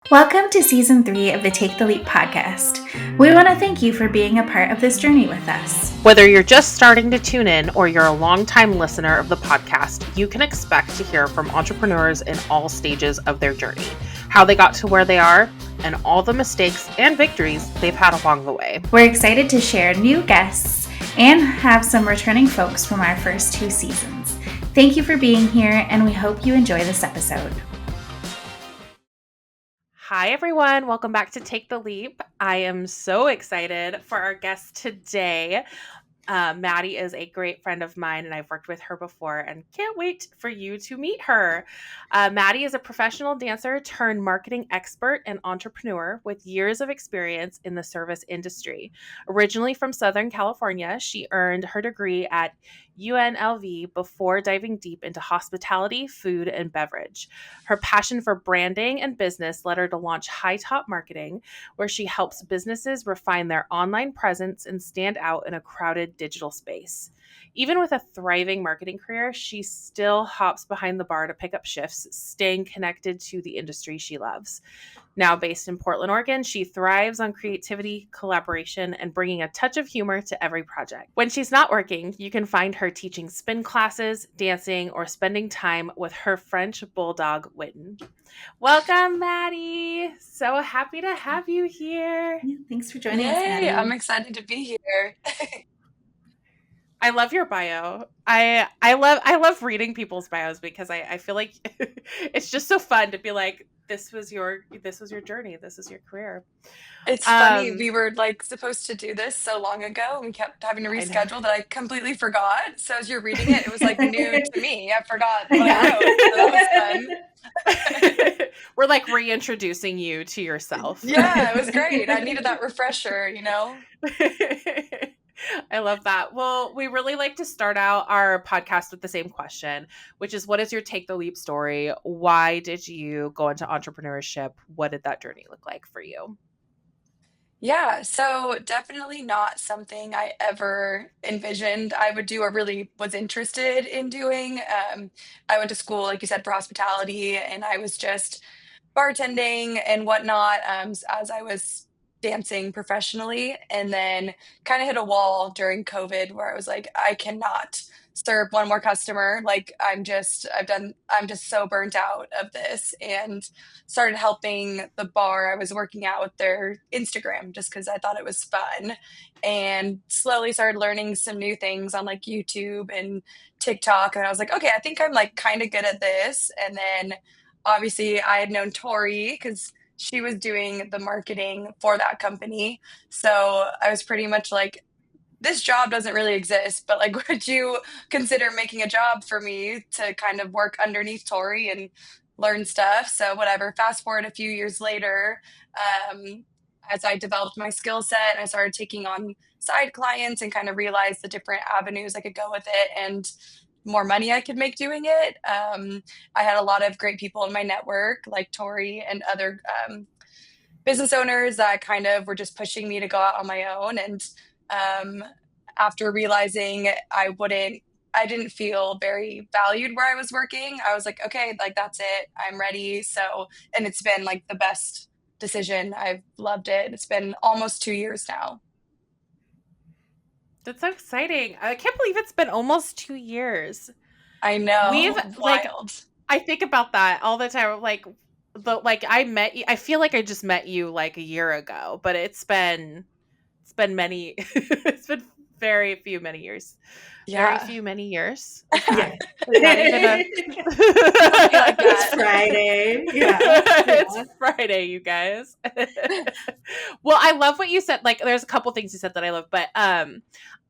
Welcome to Season 3 of the Take the Leap podcast. We want to thank you for being a part of this journey with us. Whether you're just starting to tune in or you're a longtime listener of the podcast, you can expect to hear from entrepreneurs in all stages of their journey, how they got to where they are, and all the mistakes and victories they've had along the way. We're excited to share new guests and have some returning folks from our first 2 seasons. Thank you for being here, and we hope you enjoy this episode. Hi, everyone. Welcome back to Take the Leap. I am so excited for our guest today. Mady is a great friend of mine, and I've worked with her before and can't wait for you to meet her. Mady is a professional dancer turned marketing expert and entrepreneur with years of experience in the service industry. Originally from Southern California, she earned her degree at UNLV before diving deep into hospitality, food, and beverage. Her passion for branding and business led her to launch High Topp Marketing, where she helps businesses refine their online presence and stand out in a crowded digital space. Even with a thriving marketing career, she still hops behind the bar to pick up shifts, staying connected to the industry she loves. Now based in Portland, Oregon, she thrives on creativity, collaboration, and bringing a touch of humor to every project. When she's not working, you can find her teaching spin classes, dancing, or spending time with her French Bulldog, Witten. Welcome, Mady. So happy to have you here. Yeah, thanks for joining us, Yay, Mady. I'm excited to be here. I love your bio. I love reading people's bios because I feel like it's just so fun to be like, this was your journey, this is your career. It's funny, we were like supposed to do this so long ago, and we kept having to I know. reschedule that I completely forgot. So as you're reading it, it was like new to me. I forgot what I wrote, so that was fun. We're like reintroducing you to yourself. Yeah, it was great. I needed that refresher, you know? I love that. Well, we really like to start out our podcast with the same question, which is, what is your take the leap story? Why did you go into entrepreneurship? What did that journey look like for you? Yeah, so definitely not something I ever envisioned I would do or really was interested in doing. I went to school, like you said, for hospitality, and I was just bartending and whatnot as I was dancing professionally. And then kind of hit a wall during COVID where I was like, I cannot serve one more customer. Like I'm just so burnt out of this, and started helping the bar I was working at with their Instagram just because I thought it was fun, and slowly started learning some new things on like YouTube and TikTok. And I was like, okay, I think I'm like kind of good at this. And then obviously I had known Tory because she was doing the marketing for that company. So I was pretty much like, this job doesn't really exist, but like, would you consider making a job for me to kind of work underneath Tory and learn stuff? So whatever. Fast forward a few years later, um, as I developed my skill set and I started taking on side clients and kind of realized the different avenues I could go with it and more money I could make doing it. I had a lot of great people in my network, like Tory and other business owners that kind of were just pushing me to go out on my own. And um, after realizing I didn't feel very valued where I was working, I was like, okay, like that's it. I'm ready. So, and it's been like the best decision. I've loved it. It's been almost 2 years now. That's so exciting. I can't believe it's been almost 2 years. I We've know. like, Wild. I think about that all the time. Like I met you. I feel like I just met you like a year ago, but it's been many. It's been very few many years. Very Yeah. few many years. Yeah. Is that even Something like It's that. Friday. Yeah. It's Friday, you guys. Well, I love what you said. Like, there's a couple things you said that I love, but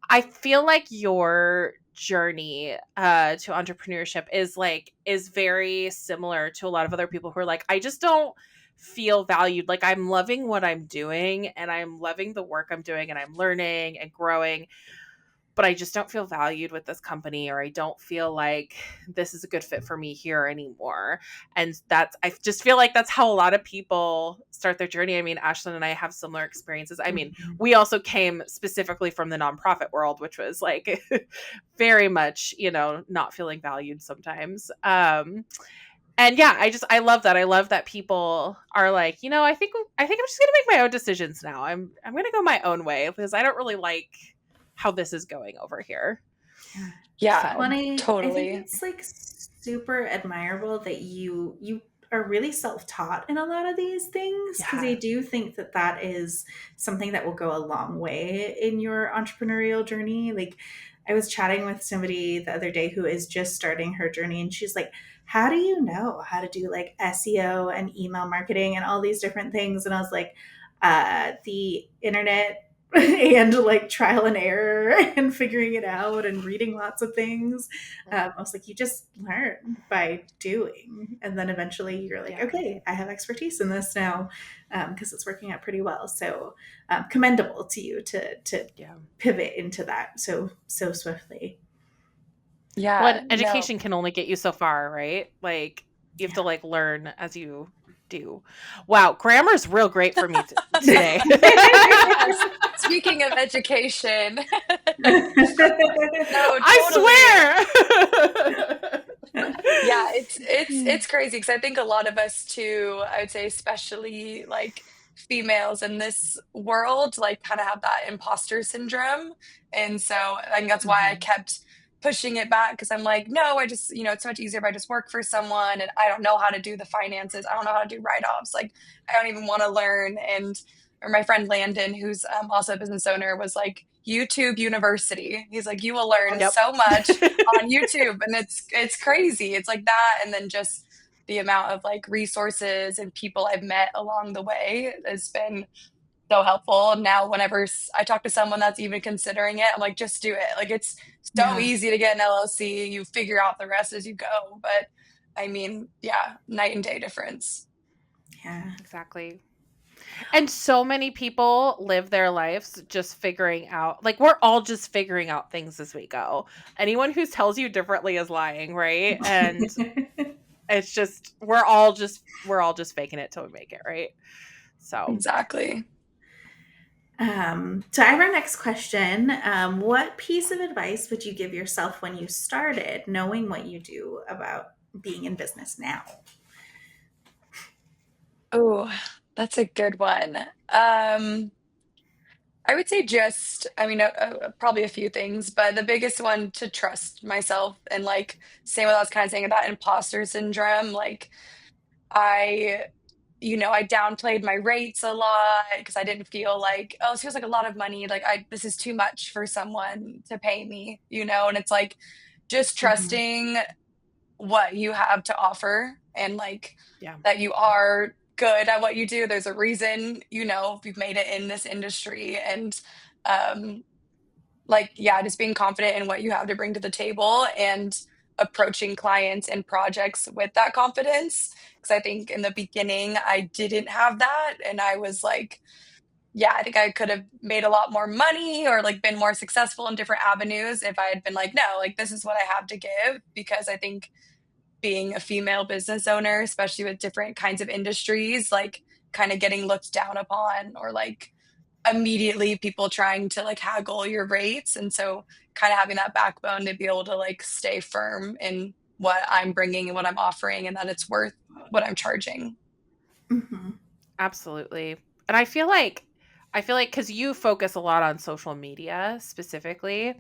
I feel like your journey to entrepreneurship is very similar to a lot of other people who are like, I just don't feel valued. Like, I'm loving what I'm doing and I'm loving the work I'm doing and I'm learning and growing, but I just don't feel valued with this company, or I don't feel like this is a good fit for me here anymore. And I just feel like that's how a lot of people start their journey. I mean, Ashlan and I have similar experiences. I mean, we also came specifically from the nonprofit world, which was like very much, not feeling valued sometimes. And yeah, I love that. I love that people are like, I think I'm just gonna make my own decisions now. I'm gonna go my own way because I don't really like how this is going over here. Yeah. Yeah, So Well, I think totally. it's like super admirable that you are really self-taught in a lot of these things, because I yeah. do think that that is something that will go a long way in your entrepreneurial journey. Like, I was chatting with somebody the other day who is just starting her journey, and she's like, "How do you know how to do like SEO and email marketing and all these different things?" And I was like, the internet and like trial and error and figuring it out and reading lots of things. I was like, you just learn by doing. And then eventually you're like, Yeah. okay, I have expertise in this now, because it's working out pretty well. So commendable to you to Yeah. pivot into that so swiftly. Well, Yeah, and no. education can only get you so far, right? Like you have to like learn as you do. Wow, grammar's real great for me today. Yes. Speaking of education, no, totally. I swear. Yeah, it's crazy because I think a lot of us too, I would say especially like females in this world, like kind of have that imposter syndrome. And so I think that's why I Mhm. kept pushing it back because I'm like, no, I just, it's so much easier if I just work for someone and I don't know how to do the finances. I don't know how to do write-offs. Like I don't even want to learn. And or my friend Landon, who's also a business owner, was like, YouTube University. He's like, you will learn Yep. so much on YouTube, and it's crazy. It's like that, and then just the amount of like resources and people I've met along the way has been so helpful. And now whenever I talk to someone that's even considering it, I'm like, just do it. Like it's so Yeah. easy to get an LLC. You figure out the rest as you go. But I mean, yeah, night and day difference. Yeah. Exactly. And so many people live their lives just figuring out, like, we're all just figuring out things as we go. Anyone who tells you differently is lying, right? And it's just we're all just faking it till we make it, right? So, Exactly. So I have our next question. What piece of advice would you give yourself when you started, knowing what you do about being in business now? Oh, that's a good one. I would say just, I mean, probably a few things, but the biggest one to trust myself and like same what I was kind of saying about imposter syndrome. Like I, I downplayed my rates a lot because I didn't feel like, oh, this feels like a lot of money. Like this is too much for someone to pay me, and it's like just Mhm. trusting what you have to offer and like yeah. that you are good at what you do. There's a reason, you've made it in this industry and um like yeah, just being confident in what you have to bring to the table and approaching clients and projects with that confidence because I think in the beginning I didn't have that and I was like yeah, I think I could have made a lot more money or like been more successful in different avenues if I had been like no, like this is what I have to give because I think being a female business owner, especially with different kinds of industries, like kind of getting looked down upon or like immediately people trying to like haggle your rates. And so kind of having that backbone to be able to like stay firm in what I'm bringing and what I'm offering and that it's worth what I'm charging. Mhm. Absolutely. And I feel like cuz you focus a lot on social media specifically,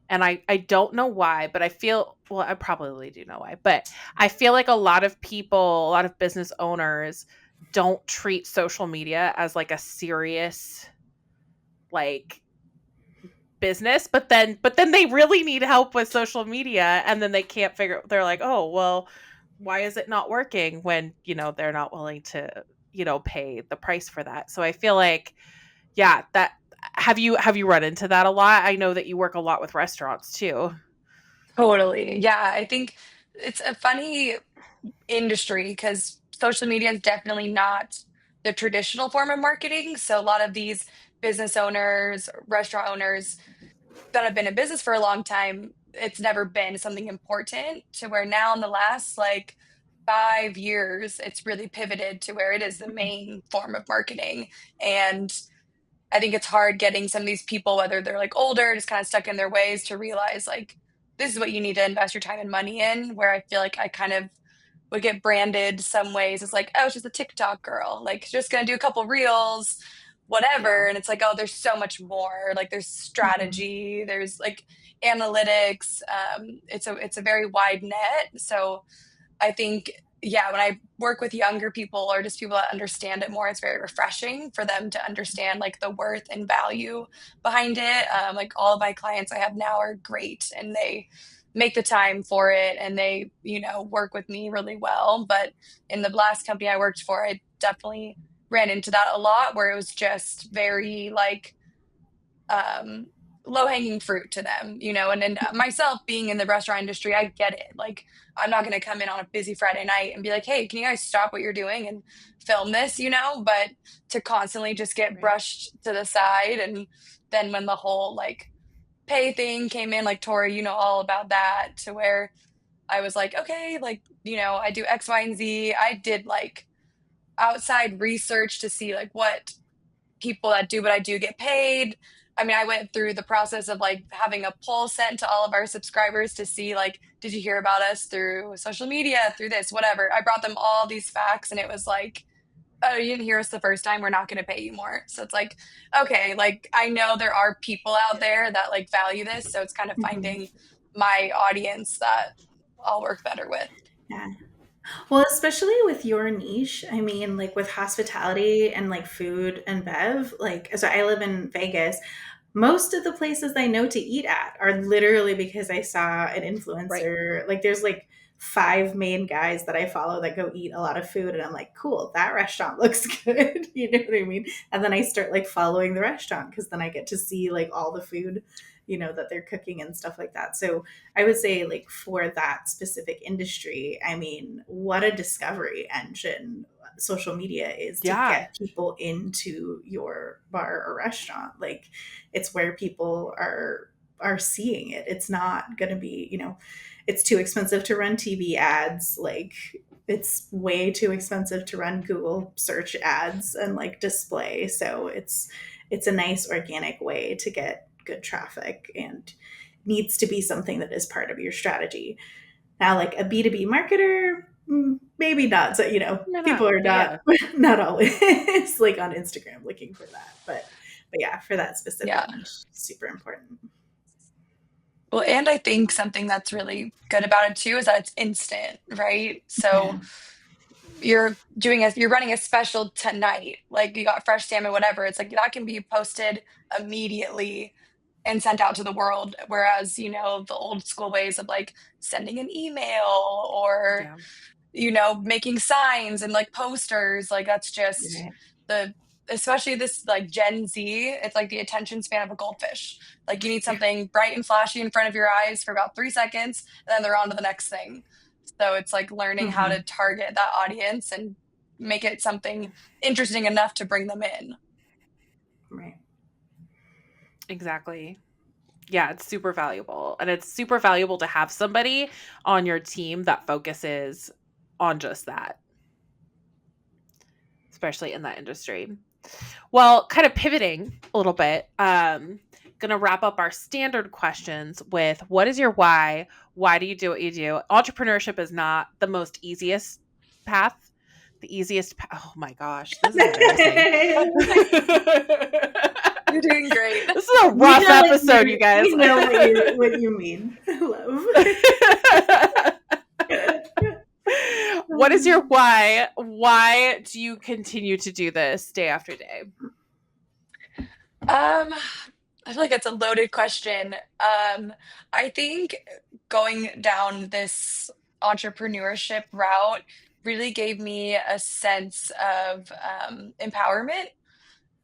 and I don't know why, but I feel, well, I probably do know why, but I feel like a lot of people, a lot of business owners don't treat social media as like a serious like business, but then they really need help with social media and then they can't figure, they're like, "Oh, well, why is it not working?" when, they're not willing to, pay the price for that. So I feel like, yeah, that have you run into that a lot? I know that you work a lot with restaurants too. Totally. Yeah. I think it's a funny industry because social media is definitely not the traditional form of marketing. So a lot of these business owners, restaurant owners that have been in business for a long time, it's never been something important to where now in the last like 5 years, it's really pivoted to where it is the main form of marketing. And I think it's hard getting some of these people, whether they're like older, just kind of stuck in their ways, to realize like this is what you need to invest your time and money in. Where I feel like I kind of would get branded some ways. It's like, oh, she's a TikTok girl. Like, she's just going to do a couple reels, Yeah. whatever. And it's like, oh, there's so much more. Like, there's Mhm. strategy, there's like analytics. It's a very wide net. So I think, yeah, when I work with younger people or just people that understand it more, it's very refreshing for them to understand like the worth and value behind it. Like all of my clients I have now are great and they make the time for it and they, work with me really well. But in the last company I worked for, I definitely ran into that a lot where it was just very like um, low hanging fruit to them, and myself being in the restaurant industry, I get it. Like, I'm not going to come in on a busy Friday night and be like, hey, can you guys stop what you're doing and film this, but to constantly just get Right. brushed to the side. And then when the whole like pay thing came in, like Tori, all about that, to where I was like, okay, like, I do X, Y, and Z. I did like outside research to see like what people that do what I do get paid. I mean, I went through the process of like having a poll sent to all of our subscribers to see like, did you hear about us through social media, through this, whatever. I brought them all these facts and it was like, oh, you didn't hear us the first time, we're not going to pay you more. So it's like, okay, like I know there are people out there that like value this. So it's kind of Mhm. finding my audience that I'll work better with. Yeah. Well, especially with your niche, I mean, like with hospitality and like food and bev, like, so I live in Vegas. Most of the places I know to eat at are literally because I saw an Right. influencer. Like, there's like five main guys that I follow that go eat a lot of food, and I'm like, cool, that restaurant looks good. You know what I mean? And then I start like following the restaurant because then I get to see like all the food, that they're cooking and stuff like that. So I would say, like, for that specific industry, I mean, what a discovery engine social media is to Yeah. get people into your bar or restaurant. Like, it's where people are seeing it. It's not going to be, it's too expensive to run TV ads. Like, it's way too expensive to run Google search ads and like display. So it's a nice organic way to get good traffic, and needs to be something that is part of your strategy. Now, like a B2B marketer, maybe not. So, Why people not? are not Yeah. not always like on Instagram looking for that. But yeah, for that specific Yeah. niche, super important. Well, and I think something that's really good about it too is that it's instant, right? So Yeah. you're running a special tonight, like you got fresh salmon, whatever. It's like that can be posted immediately and sent out to the world. Whereas, the old school ways of like sending an email or Yeah. making signs and like posters. Like that's just Right. the, especially this like Gen Z, it's like the attention span of a goldfish. Like you need Yeah. something bright and flashy in front of your eyes for about 3 seconds, and then they're on to the next thing. So it's like learning how to Hmm. target that audience and make it something interesting enough to bring them in. Right. Exactly. Yeah, it's super valuable. And it's super valuable to have somebody on your team that focuses on just that, especially in that industry. Well, kind of pivoting a little bit, gonna wrap up our standard questions with what is your why? Why do you do what you do? Entrepreneurship is not the most easiest path. The easiest oh my gosh, this is embarrassing. You're doing great. This is a we rough know what episode, you guys. we know what you mean. Love. What is your why? Why do you continue to do this day after day? I feel like it's a loaded question. I think going down this entrepreneurship route really gave me a sense of empowerment.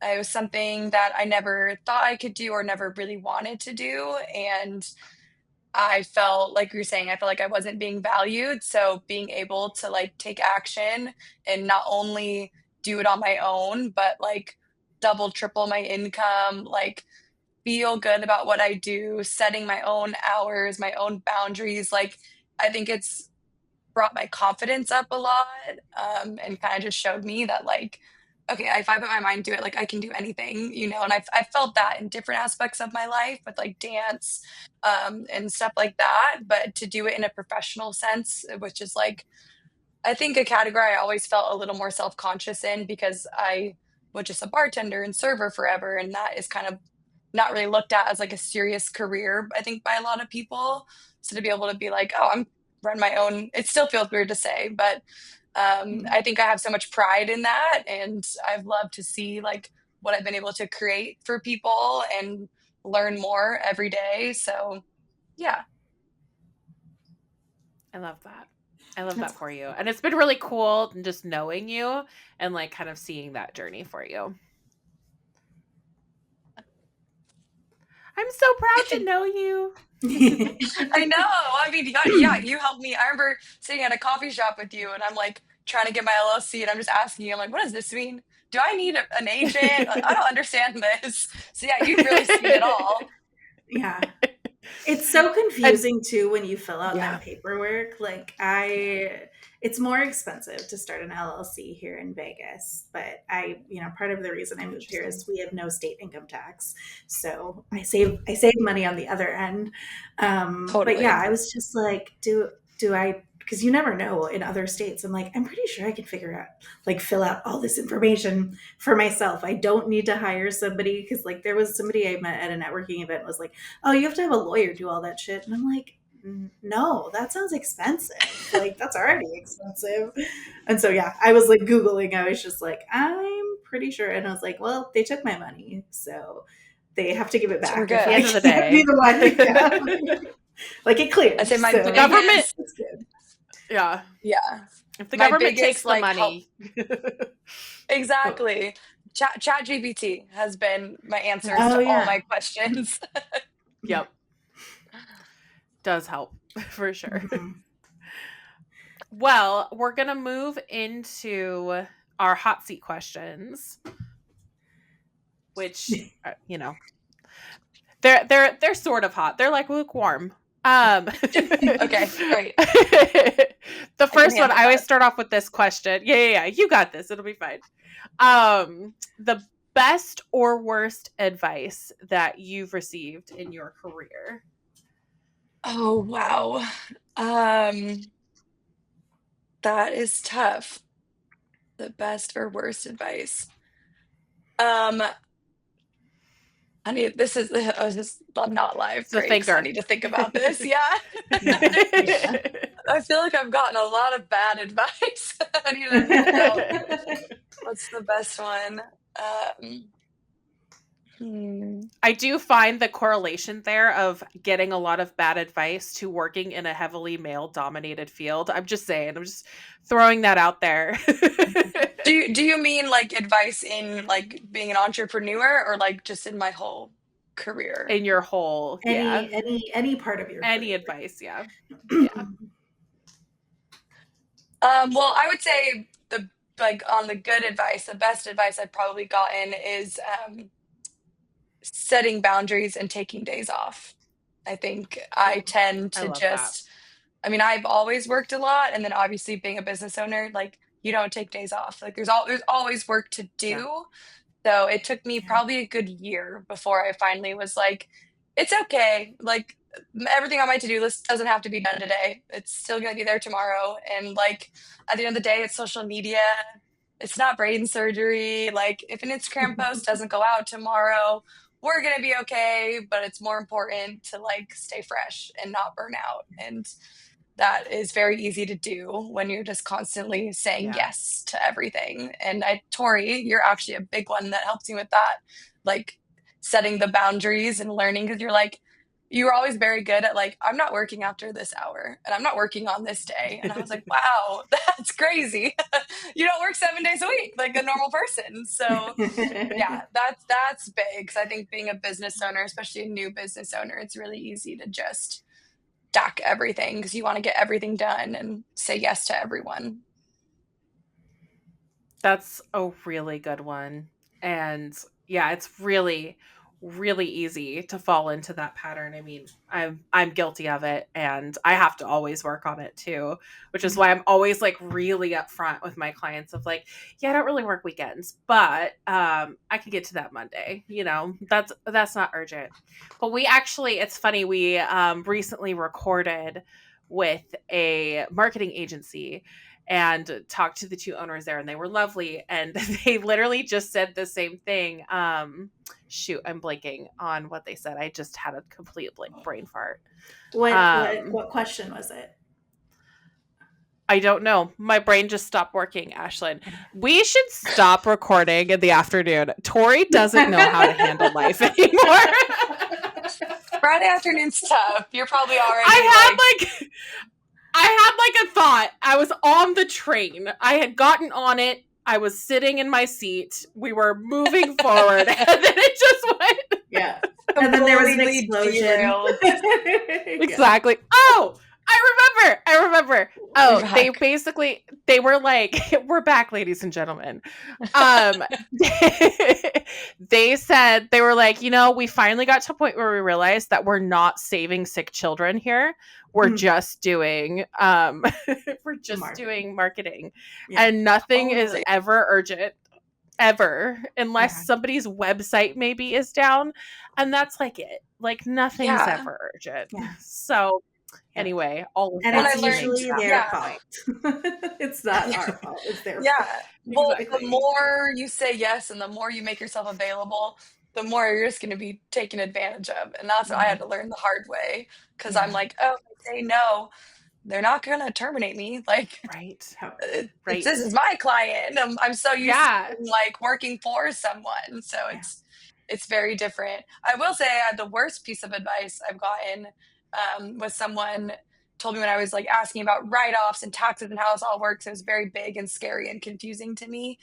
It was something that I never thought I could do or never really wanted to do. And I felt like you were saying, I felt like I wasn't being valued. So being able to like take action and not only do it on my own, but like double, triple my income, like feel good about what I do, setting my own hours, my own boundaries. Like, I think it's brought my confidence up a lot, and kind of just showed me that, like, okay, if I put my mind to it, like, I can do anything, and I've felt that in different aspects of my life with like dance, and stuff like that. But to do it in a professional sense, which is like I think a category I always felt a little more self-conscious in because I was just a bartender and server forever, and that is kind of not really looked at as like a serious career, I think, by a lot of people. So to be able to be like, oh, I'm run my own, it still feels weird to say, but I think I have so much pride in that, and I've loved to see like what I've been able to create for people and learn more every day. So yeah. I love that. I love That's that for you. And it's been really cool just knowing you and like kind of seeing that journey for you. I'm so proud to know you. I know. I mean, yeah, you helped me. I remember sitting at a coffee shop with you, and I'm like trying to get my LLC, and I'm just asking you, I'm like, what does this mean? Do I need an agent? Like, I don't understand this. So yeah, you've really seen it all. Yeah. It's so And confusing too when you fill out yeah, that paperwork. It's more expensive to start an LLC here in Vegas, but part of the reason I moved here interesting. is we have no state income tax, so I save money on the other end. But yeah, Totally. I was just like, do I? Because you never know in other states. I'm like, I'm pretty sure I can figure out, like, fill out all this information for myself. I don't need to hire somebody because, like, there was somebody I met at a networking event was like, oh, you have to have a lawyer do all that shit. And I'm like, no, that sounds expensive. Like, that's already expensive. And so, yeah, I was like Googling. I was just like, I'm pretty sure. And I was like, well, they took my money. So they have to give it So we're back if At the I end good. of the can't be day, the one. Yeah. Like, it I cleared. say my if the So government, biggest, it's good. yeah, yeah, if the my government biggest takes the like help. money, oh, Exactly. Chat GPT has been my answers Oh, to all yeah. my questions. yep, does help for sure. Mhm. Well, we're gonna move into our hot seat questions, which they're sort of hot. They're like lukewarm. Okay, great. The I can first one, handle I always that. start off with this question. Yeah. You got this. It'll be fine. The best or worst advice that you've received in your career? Oh, wow. Um, that is tough. The best or worst advice. Um, I need this is I was just I'm not live. It's a Great, because I thinker. need to think about this. Yeah. Yeah. Yeah. I feel like I've gotten a lot of bad advice. I need to think about what's the best one. Um, hmm. I do find the correlation there of getting a lot of bad advice to working in a heavily male dominated field. I'm just saying, I'm just throwing that out there. Do you mean like advice in like being an entrepreneur or like just in my whole career? In your whole, yeah. Any part of your Any career. advice, yeah. Yeah. Well, I would say the like on the good advice, the best advice I've probably gotten is setting boundaries and taking days off. I think I Ooh, tend I to love that. just, I mean, I've always worked a lot, and then obviously being a business owner, like you don't take days off. Like there's always work to Yeah. do. So it took me Yeah. probably a good year before I finally was like, it's okay. Like everything on my to-do list doesn't have to be done today. It's still going to be there tomorrow. And like at the end of the day, it's social media. It's not brain surgery. Like if an Instagram post doesn't go out tomorrow, we're going to be okay. But it's more important to like stay fresh and not burn out. And that is very easy to do when you're just constantly saying Yeah. yes to everything. And Tori, you're actually a big one that helps me with that, like setting the boundaries and learning because you're like, you were always very good at like, I'm not working after this hour and I'm not working on this day. And I was like, wow, that's crazy. You don't work 7 days a week like a normal person. So yeah, that's big because I think being a business owner, especially a new business owner, it's really easy to just stack everything because you want to get everything done and say yes to everyone. That's a really good one. And yeah, it's really really easy to fall into that pattern. I mean, I'm guilty of it and I have to always work on it too, which is why I'm always like really upfront with my clients of like, yeah, I don't really work weekends, but I can get to that Monday, that's not urgent. But we actually, it's funny, we recently recorded with a marketing agency and talked to the two owners there, and they were lovely. And they literally just said the same thing. Shoot, I'm blanking on what they said. I just had a complete brain fart. What question was it? I don't know. My brain just stopped working, Ashlan. We should stop recording in the afternoon. Tori doesn't know how to handle life anymore. Friday afternoon's tough. You're probably already I had a thought. I was on the train. I had gotten on it. I was sitting in my seat. We were moving forward, and then it just went. Yeah. And then there was an explosion. Exactly. Oh, I remember. Oh, they were like, we're back, ladies and gentlemen. They said, they were like, we finally got to a point where we realized that we're not saving sick children here. We're just doing, doing marketing, and nothing is ever urgent, ever, unless somebody's website maybe is down, and that's like it. Like nothing's ever urgent. Yeah. So. Anyway, all of and it's usually their fault. It's not our fault. It's their fault. Yeah. Well, exactly. The more you say yes and the more you make yourself available, the more you're just going to be taken advantage of. And that's what I had to learn the hard way, because I'm like, oh, if I say no, they're not going to terminate me. Like, right. This is my client. I'm so used to like working for someone. So it's very different. I will say the worst piece of advice I've gotten was someone told me when I was like asking about write-offs and taxes and how this all works. It was very big and scary and confusing to me.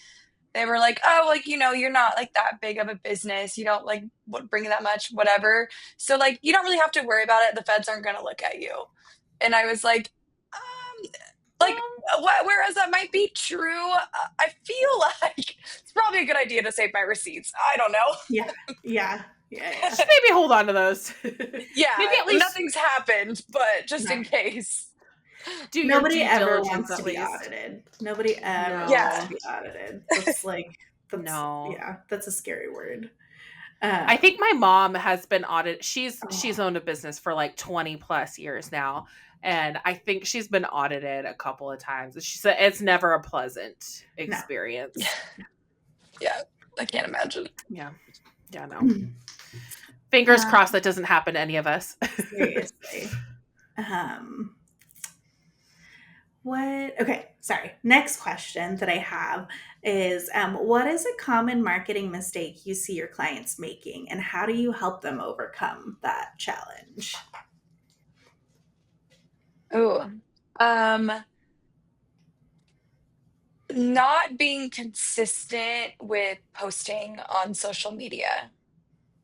They were like, oh, like, you're not like that big of a business. You don't like bring that much, whatever. So like, you don't really have to worry about it. The feds aren't going to look at you. And I was like, whereas that might be true, I feel like it's probably a good idea to save my receipts. I don't know. Yeah. Just maybe hold on to those. Yeah, maybe at least nothing's happened, but just in case. Nobody ever wants to be audited. Nobody ever wants to be audited. That's like, that's a scary word. I think my mom has been audited. She's owned a business for like 20 plus years now. And I think she's been audited a couple of times. She said it's never a pleasant experience. No. Yeah, I can't imagine. Yeah, no. Fingers crossed that doesn't happen to any of us. Seriously. Sorry. Next question that I have is, what is a common marketing mistake you see your clients making, and how do you help them overcome that challenge? Oh, not being consistent with posting on social media.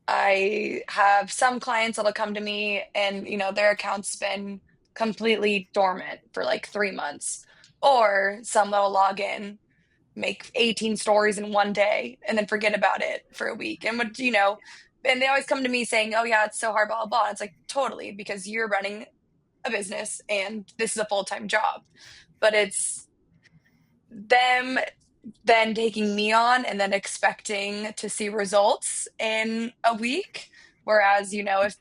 I have some clients that'll come to me and, their account's been completely dormant for like 3 months, or some that'll log in, make 18 stories in one day and then forget about it for a week. And and they always come to me saying, oh yeah, it's so hard, blah, blah, blah. It's like, totally, because you're running a business and this is a full-time job. But it's them then taking me on and then expecting to see results in a week. Whereas, if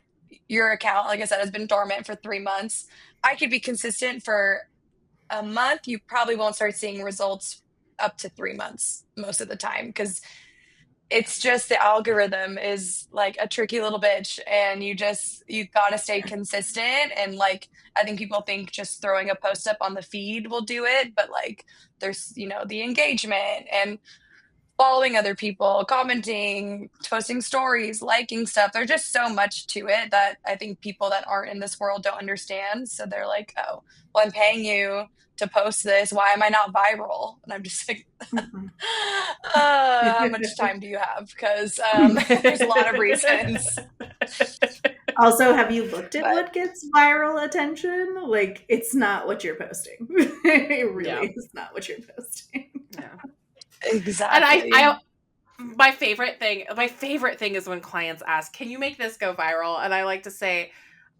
your account, like I said, has been dormant for 3 months, I could be consistent for a month. You probably won't start seeing results up to 3 months most of the time, because it's just the algorithm is like a tricky little bitch, and you got to stay consistent. And like, I think people think just throwing a post up on the feed will do it, but like there's, the engagement and following other people, commenting, posting stories, liking stuff. There's just so much to it that I think people that aren't in this world don't understand. So they're like, oh, well, I'm paying you to post this. Why am I not viral? And I'm just like, how much time do you have? Because there's a lot of reasons. Also, have you looked at what gets viral attention? Like, it's not what you're posting. It really is not what you're posting. Yeah. Exactly. And my favorite thing is when clients ask, can you make this go viral? And I like to say,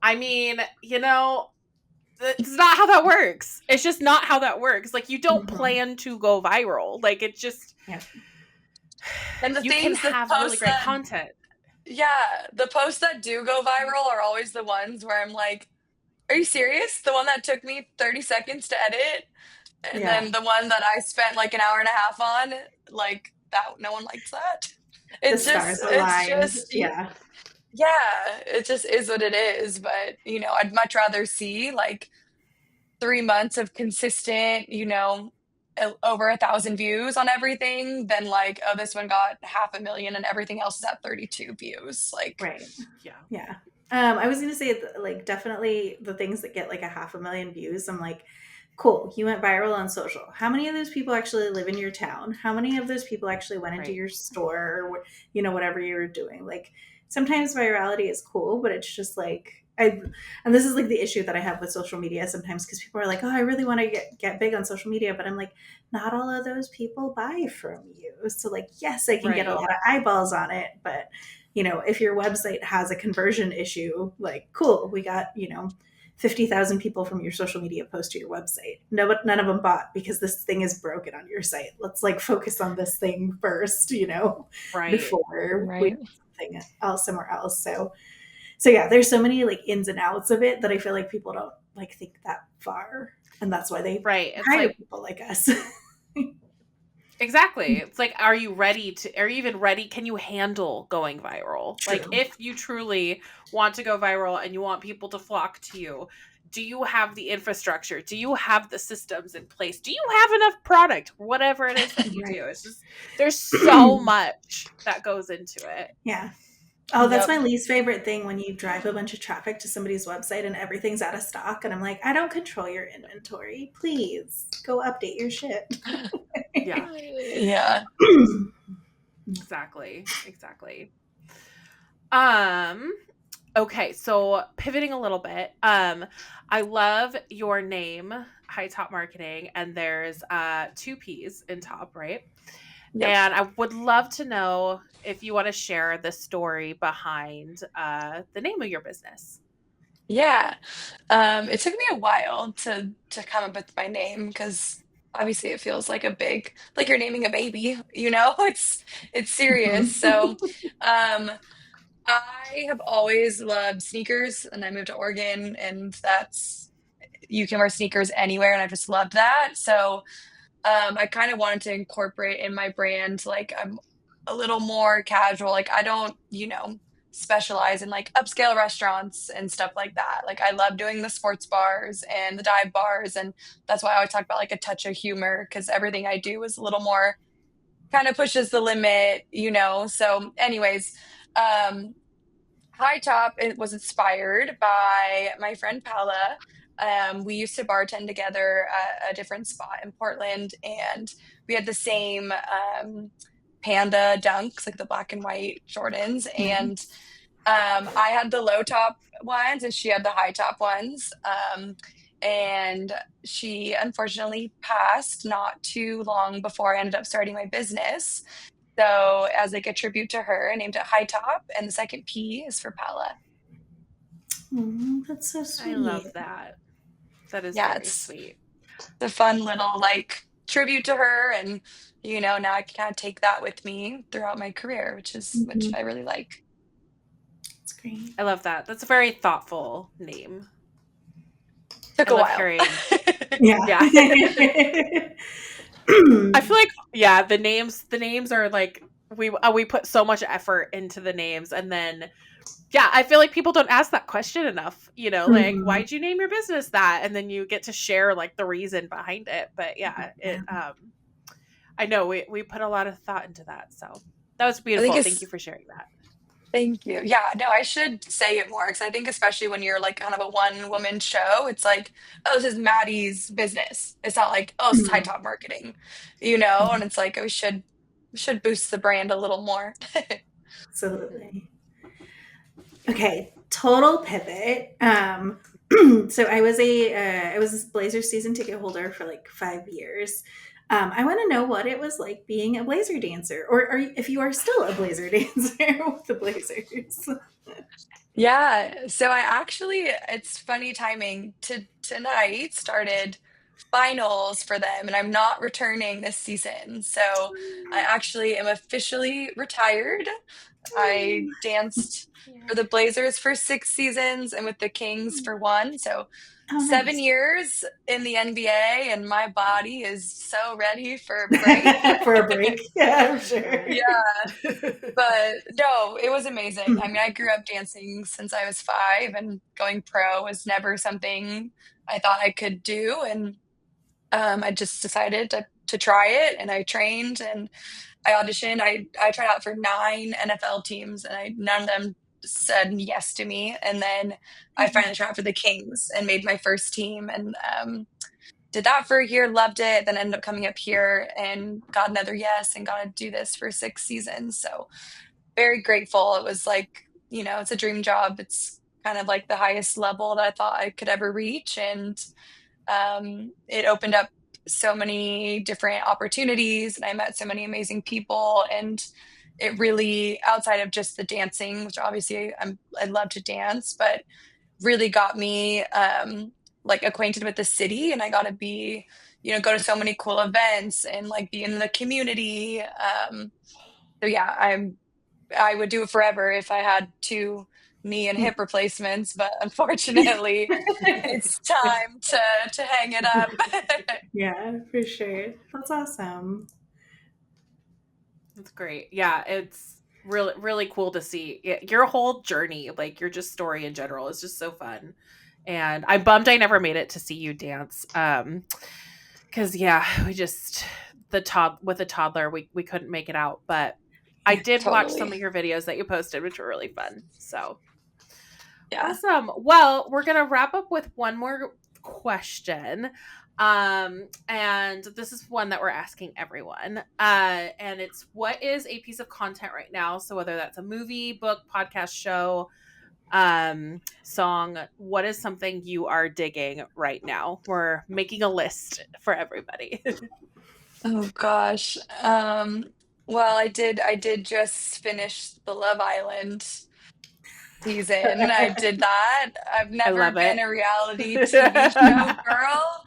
I mean, it's not how that works. It's just not how that works. Like, you don't plan to go viral. Like, it just, and you can have really great content. Yeah. The posts that do go viral are always the ones where I'm like, are you serious? The one that took me 30 seconds to edit? And Yeah. then the one that I spent like an hour and a half on, like that, no one likes that. The It's stars aligned. just, Yeah. yeah, it just is what it is. But, I'd much rather see like 3 months of consistent, over 1,000 views on everything than like, oh, this one got 500,000 and everything else is at 32 views. Like, Right. Yeah. Yeah. I was gonna say like definitely the things that get like a 500,000 views. I'm like, cool, you went viral on social. How many of those people actually live in your town? How many of those people actually went into Right. your store or whatever you were doing? Like sometimes virality is cool, but it's just like and this is like the issue that I have with social media sometimes because people are like, oh, I really want to get big on social media, but I'm like, not all of those people buy from you. So like, yes, I can get a Right. lot of eyeballs on it, but if your website has a conversion issue, like, cool, we got, 50,000 people from your social media post to your website. No, but none of them bought because this thing is broken on your site. Let's like focus on this thing first, Right. before we right. do something else somewhere else. So yeah, there's so many like ins and outs of it that I feel like people don't like think that far. And that's why they Right. It's hire like, people like us. exactly. It's like, are you even ready? Can you handle going viral? Like, True. if you truly want to go viral and you want people to flock to you, do you have the infrastructure? Do you have the systems in place? Do you have enough product? Whatever it is that you Right. do. It's just, there's so much that goes into it. Yeah. Oh, that's Yep. my least favorite thing when you drive a bunch of traffic to somebody's website and everything's out of stock. And I'm like, I don't control your inventory. Please go update your shit. Yeah, Yeah. exactly. Exactly. Um, okay, so pivoting a little bit, I love your name, High Top Marketing, and there's two P's in top, right? Yep. And I would love to know if you want to share the story behind the name of your business. Yeah. It took me a while to come up with my name because obviously it feels like a big, like you're naming a baby, it's serious. So, um, I have always loved sneakers and I moved to Oregon and that's you can wear sneakers anywhere and I just loved that. So, I kind of wanted to incorporate in my brand, like I'm a little more casual. Like I don't, specialize in like upscale restaurants and stuff like that. Like I love doing the sports bars and the dive bars, and that's why I always talk about like a touch of humor because everything I do is a little more kind of pushes the limit. So, anyways, um, High Top, it was inspired by my friend Paula. We used to bartend together at a different spot in Portland, and we had the same Panda dunks, like the black and white Jordans. And Nice. I had the low top ones, and she had the high top ones. And she unfortunately passed not too long before I ended up starting my business. So, as like a tribute to her, I named it High Top, and the second P is for Paula. Oh, that's so I sweet. love that. That is Yeah, very it's sweet. a fun little like tribute to her, and now I can kind of take that with me throughout my career, which Mhm. I really like. That's great. I love that. That's a very thoughtful name. Took I a love while. hearing. Yeah. Yeah. I feel like, yeah, the names are like, we put so much effort into the names, and then, yeah, I feel like people don't ask that question enough, like, Mhm. why'd you name your business that? And then you get to share like the reason behind it. But yeah, Yeah. I know we put a lot of thought into that. So that was I think beautiful. Thank it's you for sharing that. Thank you. Yeah, no, I should say it more because I think especially when you're like kind of a one woman show, it's like, oh, this is Maddie's business. It's not like, oh, this is High Mhm. Top Marketing. And it's like we should boost the brand a little more. Absolutely. Okay, total pivot. So I was a Blazer season ticket holder for like 5 years. I want to know what it was like being a Blazer dancer, or if you are still a Blazer dancer with the Blazers. Yeah, so it's funny timing. Tonight started finals for them, and I'm not returning this season. So I actually am officially retired. I danced Yeah. for the Blazers for 6 seasons and with the Kings for one. So Oh, 7 years in the NBA, and my body is so ready for a break. nice. For a break. Yeah, I'm sure. Yeah, but no, it was amazing. I mean, I grew up dancing since I was 5, and going pro was never something I thought I could do. And I just decided to try it, and I trained and I auditioned. I tried out for 9 NFL teams, and none of them said yes to me. And then I finally tried out for the Kings and made my first team, and did that for a year, loved it. Then ended up coming up here and got another yes, and got to do this for 6 seasons. So very grateful. It was like, it's a dream job. It's kind of like the highest level that I thought I could ever reach. And it opened up so many different opportunities, and I met so many amazing people. And it really, outside of just the dancing, which obviously I love to dance, but really got me like acquainted with the city, and I got to be, go to so many cool events and like be in the community. So yeah, I would do it forever if I had 2 knee and hip replacements, but unfortunately, it's time to hang it up. Yeah, for sure. That's awesome. That's great. Yeah, it's really really cool to see your whole journey, like your just story in general is just so fun. And I'm bummed I never made it to see you dance. Cuz yeah, we just with a toddler we couldn't make it out, but I Yeah, did watch some Totally. of your videos that you posted, which were really fun. So, Yeah. awesome. Well, we're going to wrap up with one more question. And this is one that we're asking everyone. And it's, what is a piece of content right now? So whether that's a movie, book, podcast, show, song, what is something you are digging right now? We're making a list for everybody. Oh gosh. Well, I did just finish the Love Island season. I did that. I've I never love been it. a reality TV show girl.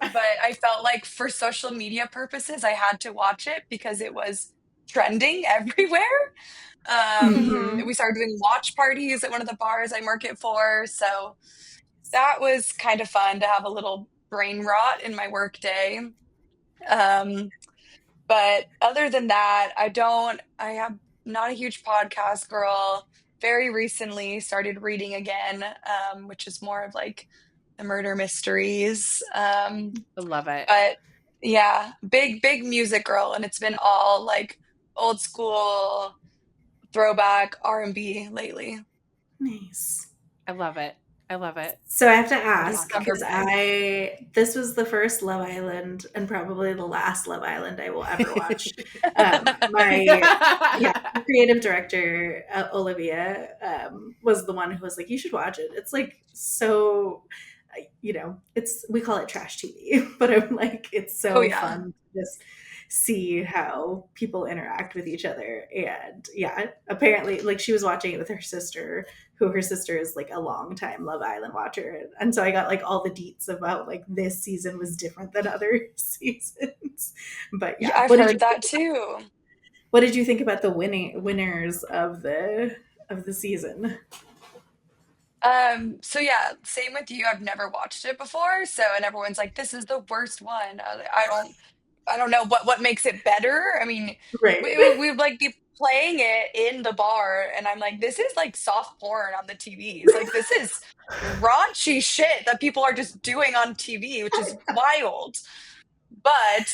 But I felt like for social media purposes, I had to watch it because it was trending everywhere. Mm-hmm. We started doing watch parties at one of the bars I market for. So that was kind of fun to have a little brain rot in my work day. Um, but other than that, I have not a huge podcast girl. Very recently started reading again, which is more of like the murder mysteries. I love it. But yeah, big music girl, and it's been all like old school throwback R&B lately. Nice. I love it. I love it. So I have to That's Pretty ask awesome. because comforting. this was the first Love Island and probably the last Love Island I will ever watch. My Yeah, the creative director Olivia was the one who was like, "You should watch it. It's like so, we call it trash TV, but I'm like, it's Oh so yeah. fun to just see how people interact with each other." And yeah, apparently, like she was watching it with her sister, who her sister is like a long time Love Island watcher. And so I got like all the deets about like this season was different than other seasons. But Yeah, yeah, I've heard that too. what did you think about the winners of the season? So yeah, same with you. I've never watched it before, so and everyone's like, "This is the worst one." I don't know what makes it better. I mean, Right. we would like be playing it in the bar, and I'm like, "This is like soft porn on the TVs. Like this is raunchy shit that people are just doing on TV, which is wild." But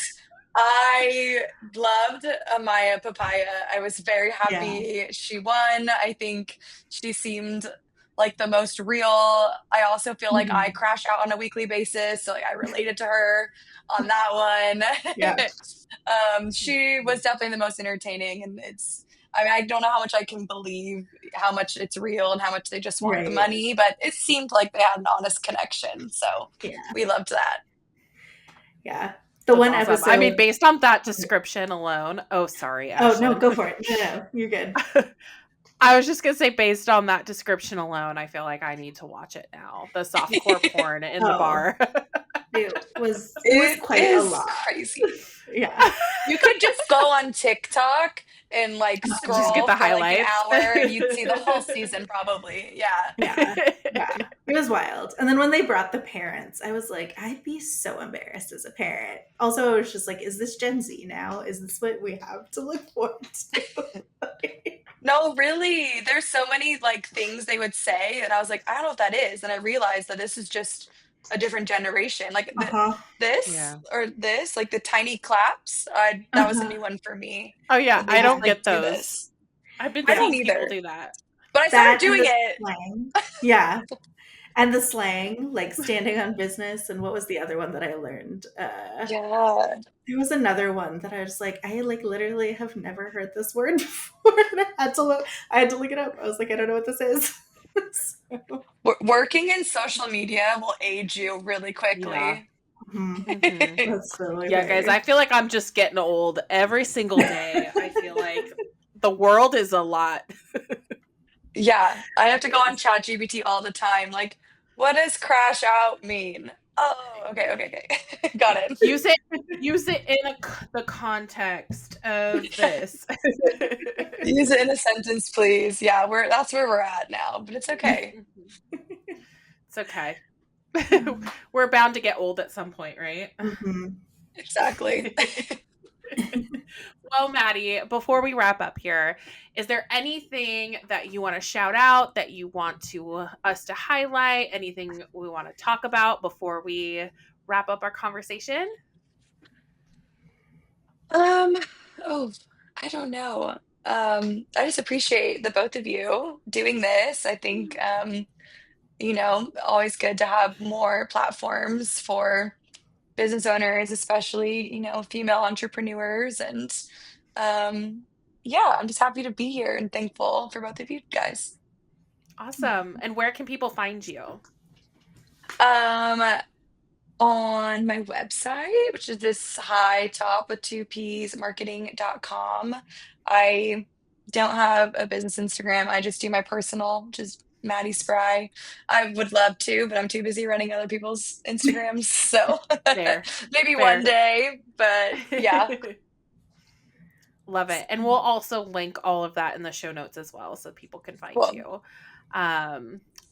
I loved Amaya Papaya. I was very Yeah. happy she won. I think she seemed like the most real. I also feel like I Mhm. crash out on a weekly basis, so like I related to her on that Yeah. one. She was definitely the most entertaining, and I mean, I don't know how much I can believe how much it's real and how much they just want the Right. money, but it seemed like they had an honest connection, so Yeah. we loved that. Yeah. The That's one awesome. I mean, episode. based on that description alone. Oh, sorry, Oh no, Ashlan. go for it. No, you're good. I was just gonna say, based on that description alone, I feel like I need to watch it now. The softcore porn in the Oh, bar. it was It quite a is lot. crazy. Yeah. You could just go on TikTok and like Just get scroll the for like an highlights. hour and you'd see the whole season probably. Yeah. Yeah. Yeah. It was wild. And then when they brought the parents, I was like, I'd be so embarrassed as a parent. Also, I was just like, is this Gen Z now? Is this what we have to look forward to? No, really. There's so many like things they would say, and I was like, I don't know what that is. And I realized that this is just a different generation. Like Uh-huh. this Yeah. or this, like the tiny claps. That was a Uh-huh. new one for me. Oh yeah, That they I just don't like get do those. this. I've been I Yeah. don't seeing people either, do that. but I started That and doing the it. slang. Yeah. And the slang, like standing on business. And what was the other one that I learned? Yeah. There was another one that I was like, I like literally have never heard this word before. And I had to look it up. I was like, I don't know what this is. So, Working in social media will age you really Yeah. quickly. hmm that's totally Yeah, guys, fair. I feel like I'm just getting old every single day. I feel like the world is a lot. Yeah, I have to It go on is. ChatGPT all the time. Like, what does crash out mean? Oh, okay. Got it. Use it in the context of this. Use it in a sentence, please. Yeah, that's where we're at now, but it's okay. It's okay. We're bound to get old at some point, right? Mhm. Exactly. Well, Mady, before we wrap up here, is there anything that you want to shout out, that you want us to highlight, anything we want to talk about before we wrap up our conversation? Um, oh, I don't know. I just appreciate the both of you doing this. I think always good to have more platforms for business owners, especially, female entrepreneurs. And yeah, I'm just happy to be here and thankful for both of you guys. Awesome. And where can people find you? Um, on my website, which is this high top with two P's marketing.com. I don't have a business Instagram. I just do my personal, which is Mady Spry. I would love to, but I'm too busy running other people's Instagrams. So Fair. maybe one Fair. day, but yeah. Love it. And we'll also link all of that in the show notes as well so people can find Cool. you.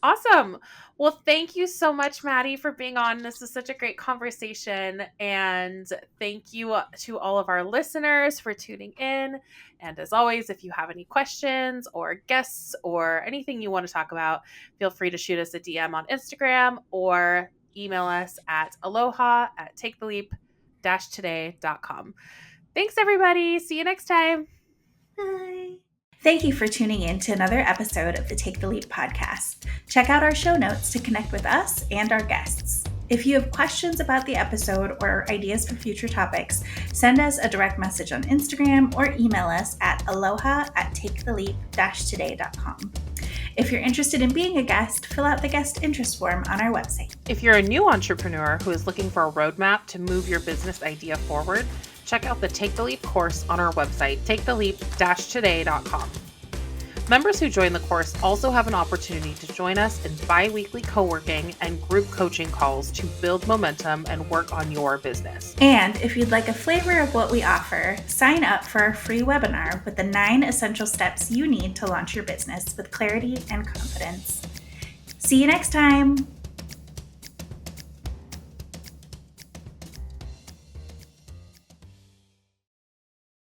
Awesome. Well, thank you so much, Mady, for being on. This is such a great conversation. And thank you to all of our listeners for tuning in. And as always, if you have any questions or guests or anything you want to talk about, feel free to shoot us a DM on Instagram or email us at aloha@taketheleap-today.com. Thanks, everybody. See you next time. Bye. Thank you for tuning in to another episode of the Take the Leap podcast. Check out our show notes to connect with us and our guests. If you have questions about the episode or ideas for future topics, send us a direct message on Instagram or email us at aloha@taketheleap-today.com. If you're interested in being a guest, fill out the guest interest form on our website. If you're a new entrepreneur who is looking for a roadmap to move your business idea forward, check out the Take the Leap course on our website, taketheleap-today.com. Members who join the course also have an opportunity to join us in bi-weekly co-working and group coaching calls to build momentum and work on your business. And if you'd like a flavor of what we offer, sign up for our free webinar with the 9 essential steps you need to launch your business with clarity and confidence. See you next time.